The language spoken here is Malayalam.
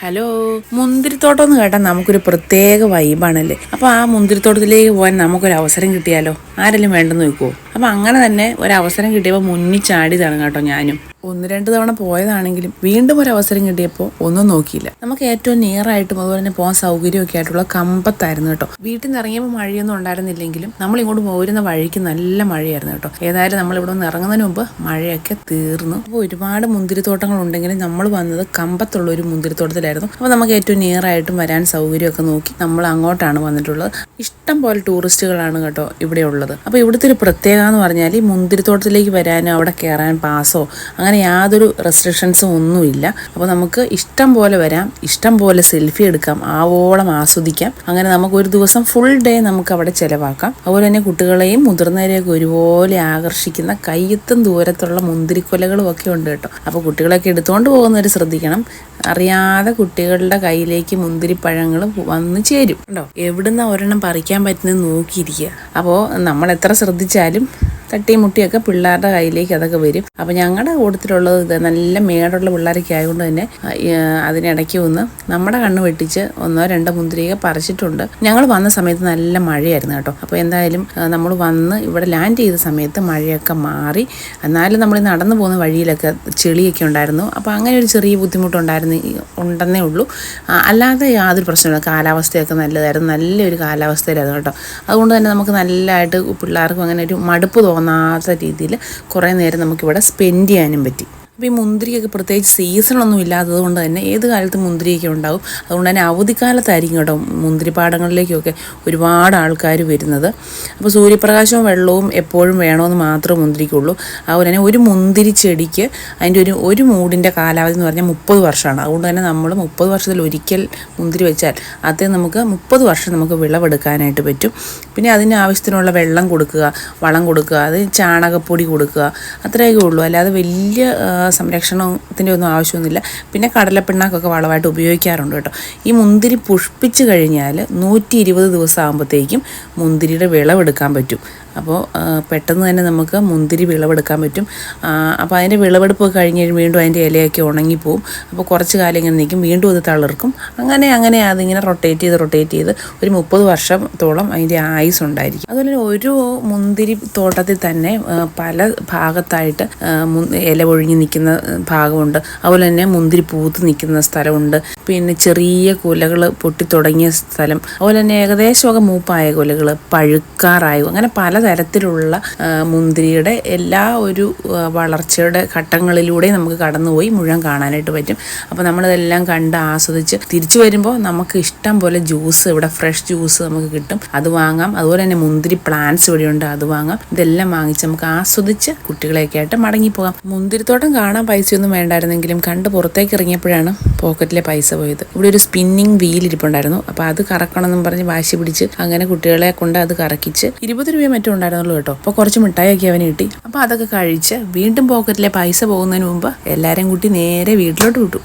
ഹലോ, മുന്തിരിത്തോട്ടം എന്ന് കേട്ടാൽ നമുക്കൊരു പ്രത്യേക വൈബാണല്ലേ. അപ്പോൾ ആ മുന്തിരിത്തോട്ടത്തിലേക്ക് പോകാൻ നമുക്കൊരു അവസരം കിട്ടിയാലോ? ആരെങ്കിലും വേണ്ടെന്ന് വെക്കുമോ? അപ്പോൾ അങ്ങനെ തന്നെ ഒരു അവസരം കിട്ടിയപ്പോൾ മുന്നിൽ ചാടിയതാണ് കേട്ടോ ഞാനും. 1-2 തവണ പോയതാണെങ്കിലും വീണ്ടും ഒരു അവസരം കിട്ടിയപ്പോൾ ഒന്നും നോക്കിയില്ല. നമുക്ക് ഏറ്റവും നിയറായിട്ടും അതുപോലെ തന്നെ പോകാൻ സൗകര്യമൊക്കെ ആയിട്ടുള്ള കമ്പത്തായിരുന്നു കേട്ടോ. വീട്ടിൽ നിന്ന് ഇറങ്ങിയപ്പോൾ മഴയൊന്നും ഉണ്ടായിരുന്നില്ലെങ്കിലും നമ്മൾ ഇങ്ങോട്ട് പോരുന്ന വഴിക്ക് നല്ല മഴയായിരുന്നു കേട്ടോ. ഏതായാലും നമ്മൾ ഇവിടെ നിന്ന് ഇറങ്ങുന്നതിന് മുമ്പ് മഴയൊക്കെ തീർന്നു. അപ്പോൾ ഒരുപാട് മുന്തിരിത്തോട്ടങ്ങൾ ഉണ്ടെങ്കിലും നമ്മൾ വന്നത് കമ്പത്തുള്ള ഒരു മുന്തിരിത്തോട്ടത്തിലായിരുന്നു. അപ്പോൾ നമുക്ക് ഏറ്റവും നിയറായിട്ടും വരാൻ സൗകര്യമൊക്കെ നോക്കി നമ്മൾ അങ്ങോട്ടാണ് വന്നിട്ടുള്ളത്. ഇഷ്ടം പോലെ ടൂറിസ്റ്റുകളാണ് കേട്ടോ ഇവിടെ ഉള്ളത്. അപ്പോൾ ഇവിടുത്തെ ഒരു പ്രത്യേകത എന്ന് പറഞ്ഞാൽ ഈ മുന്തിരിത്തോട്ടത്തിലേക്ക് വരാനോ അവിടെ കയറാൻ പാസോ അങ്ങനെ യാതൊരു റെസ്ട്രിക്ഷൻസും ഒന്നുമില്ല. അപ്പോൾ നമുക്ക് ഇഷ്ടം പോലെ വരാം, ഇഷ്ടം പോലെ സെൽഫി എടുക്കാം, ആവോളം ആസ്വദിക്കാം. അങ്ങനെ നമുക്ക് ഒരു ദിവസം ഫുൾ ഡേ നമുക്ക് അവിടെ ചിലവാക്കാം. അതുപോലെ തന്നെ കുട്ടികളെയും മുതിർന്നവരെയൊക്കെ ഒരുപോലെ ആകർഷിക്കുന്ന കയ്യെത്തും ദൂരത്തുള്ള മുന്തിരിക്കൊലകളും ഒക്കെ ഉണ്ട് കേട്ടോ. അപ്പോൾ കുട്ടികളൊക്കെ എടുത്തുകൊണ്ട് പോകുന്നവർ ശ്രദ്ധിക്കണം, അറിയാതെ കുട്ടികളുടെ കയ്യിലേക്ക് മുന്തിരിപ്പഴങ്ങൾ വന്ന് ചേരും കേട്ടോ. എവിടുന്ന ഒരെണ്ണം പറിക്കാൻ പറ്റുന്നത് നോക്കിയിരിക്കുക. അപ്പോൾ നമ്മൾ എത്ര ശ്രദ്ധിച്ചാലും തട്ടിയും മുട്ടിയൊക്കെ പിള്ളേരുടെ കയ്യിലേക്ക് അതൊക്കെ വരും. അപ്പോൾ ഞങ്ങളുടെ കൂട്ടത്തിലുള്ളത് ഇത് നല്ല മേടുള്ള പിള്ളേരൊക്കെ ആയതുകൊണ്ട് തന്നെ അതിനിടയ്ക്ക് വന്ന് നമ്മുടെ കണ്ണ് വെട്ടിച്ച് 1-2 മുന്തിരിയൊക്കെ പറിച്ചിട്ടുണ്ട്. ഞങ്ങൾ വന്ന സമയത്ത് നല്ല മഴയായിരുന്നു കേട്ടോ. അപ്പോൾ എന്തായാലും നമ്മൾ വന്ന് ഇവിടെ ലാൻഡ് ചെയ്ത സമയത്ത് മഴയൊക്കെ മാറി. എന്നാലും നമ്മൾ നടന്നു പോകുന്ന വഴിയിലൊക്കെ ചെളിയൊക്കെ ഉണ്ടായിരുന്നു. അപ്പോൾ അങ്ങനെ ഒരു ചെറിയ ഉണ്ടെന്നേ ഉള്ളൂ. അല്ലാതെ യാതൊരു പ്രശ്നമില്ല. കാലാവസ്ഥയൊക്കെ നല്ലതായിരുന്നു, നല്ലൊരു കാലാവസ്ഥയിലായിരുന്നു കേട്ടോ. അതുകൊണ്ട് തന്നെ നമുക്ക് നല്ലതായിട്ട് പിള്ളേർക്കും അങ്ങനെ ഒരു മടുപ്പ് തോന്നാത്ത രീതിയിൽ കുറേ നേരം നമുക്കിവിടെ സ്പെൻഡ് ചെയ്യാനും പറ്റി. അപ്പോൾ ഈ മുന്തിരിയൊക്കെ പ്രത്യേകിച്ച് സീസണൊന്നും ഇല്ലാത്തത് കൊണ്ട് തന്നെ ഏത് കാലത്തും മുന്തിരിയൊക്കെ ഉണ്ടാവും. അതുകൊണ്ട് തന്നെ അവധിക്കാലത്തായിരിക്കും കേട്ടോ മുന്തിരിപ്പാടങ്ങളിലേക്കൊക്കെ ഒരുപാട് ആൾക്കാർ വരുന്നത്. അപ്പോൾ സൂര്യപ്രകാശവും വെള്ളവും എപ്പോഴും വേണമെന്ന് മാത്രമേ മുന്തിരിക്കുള്ളൂ. അതുപോലെ തന്നെ ഒരു മുന്തിരി ചെടിക്ക് അതിൻ്റെ ഒരു മൂടിൻ്റെ കാലാവധി എന്ന് പറഞ്ഞാൽ 30 വർഷമാണ്. അതുകൊണ്ട് തന്നെ നമ്മൾ 30 വർഷത്തിൽ ഒരിക്കൽ മുന്തിരി വെച്ചാൽ അത് നമുക്ക് 30 വർഷം നമുക്ക് വിളവെടുക്കാനായിട്ട് പറ്റും. പിന്നെ അതിന് ആവശ്യത്തിനുള്ള വെള്ളം കൊടുക്കുക, വളം കൊടുക്കുക, അത് ചാണകപ്പൊടി കൊടുക്കുക, അത്രയൊക്കെ ഉള്ളൂ. അല്ലാതെ വലിയ സംരക്ഷണത്തിൻ്റെ ഒന്നും ആവശ്യമൊന്നുമില്ല. പിന്നെ കടലപ്പിണ്ണാക്കൊക്കെ വളമായിട്ട് ഉപയോഗിക്കാറുണ്ട് കേട്ടോ. ഈ മുന്തിരി പുഷ്പിച്ച് കഴിഞ്ഞാൽ 120 ദിവസം ആകുമ്പോഴത്തേക്കും മുന്തിരിയുടെ വിളവെടുക്കാൻ പറ്റും. അപ്പോൾ പെട്ടെന്ന് തന്നെ നമുക്ക് മുന്തിരി വിളവെടുക്കാൻ പറ്റും. അപ്പോൾ അതിൻ്റെ വിളവെടുപ്പ് കഴിഞ്ഞ് വീണ്ടും അതിൻ്റെ ഇലയൊക്കെ ഉണങ്ങിപ്പോവും. അപ്പോൾ കുറച്ച് കാലം ഇങ്ങനെ നിൽക്കും, വീണ്ടും അത് തളിർക്കും. അങ്ങനെ അതിങ്ങനെ റൊട്ടേറ്റ് ചെയ്ത് ഒരു 30 വർഷത്തോളം അതിൻ്റെ ആയുസ് ഉണ്ടായിരിക്കും. അതുപോലെ ഒരു മുന്തിരി തോട്ടത്തിൽ തന്നെ പല ഭാഗത്തായിട്ട് ഇല പൊഴിഞ്ഞ് നിൽക്കുന്ന ഭാഗമുണ്ട്. അതുപോലെ തന്നെ മുന്തിരി പൂത്ത് നിൽക്കുന്ന സ്ഥലമുണ്ട്. പിന്നെ ചെറിയ കുലകൾ പൊട്ടിത്തുടങ്ങിയ സ്ഥലം, അതുപോലെ തന്നെ ഏകദേശമൊക്കെ മൂപ്പായ കുലകൾ, പഴുക്കാറായും, അങ്ങനെ പലതരത്തിലുള്ള മുന്തിരിയുടെ എല്ലാ ഒരു വളർച്ചയുടെ ഘട്ടങ്ങളിലൂടെ നമുക്ക് കടന്നുപോയി മുഴുവൻ കാണാനായിട്ട് പറ്റും. അപ്പോൾ നമ്മളിതെല്ലാം കണ്ട് ആസ്വദിച്ച് തിരിച്ചു വരുമ്പോൾ നമുക്ക് ഇഷ്ടം പോലെ ജ്യൂസ്, ഇവിടെ ഫ്രഷ് ജ്യൂസ് നമുക്ക് കിട്ടും, അത് വാങ്ങാം. അതുപോലെ തന്നെ മുന്തിരി പ്ലാന്റ്സ് ഇവിടെയുണ്ട്, അത് വാങ്ങാം. ഇതെല്ലാം വാങ്ങിച്ച് നമുക്ക് ആസ്വദിച്ച് കുട്ടികളെയൊക്കെ ആയിട്ട് മടങ്ങിപ്പോകാം. മുന്തിരിത്തോട്ടം കാണാൻ പൈസയൊന്നും വേണ്ടായിരുന്നെങ്കിലും കണ്ട് പുറത്തേക്ക് ഇറങ്ങിയപ്പോഴാണ് പോക്കറ്റിലെ പൈസ പോയത്. ഇവിടെ ഒരു സ്പിന്നിങ് വീൽ ഇരിപ്പുണ്ടായിരുന്നു. അപ്പോൾ അത് കറക്കണമെന്നും പറഞ്ഞ് വാശി പിടിച്ച് അങ്ങനെ കുട്ടികളെ കൊണ്ട് അത് കറക്കിച്ച് 20 രൂപ മറ്റും ഉണ്ടായിരുന്നുള്ളൂ കേട്ടോ. അപ്പോൾ കുറച്ച് മിഠായിയൊക്കെ അവന് കിട്ടി. അപ്പോൾ അതൊക്കെ കഴിച്ച് വീണ്ടും പോക്കറ്റിലെ പൈസ പോകുന്നതിന് മുമ്പ് എല്ലാവരെയും കൂട്ടി നേരെ വീട്ടിലോട്ട് വിട്ടു.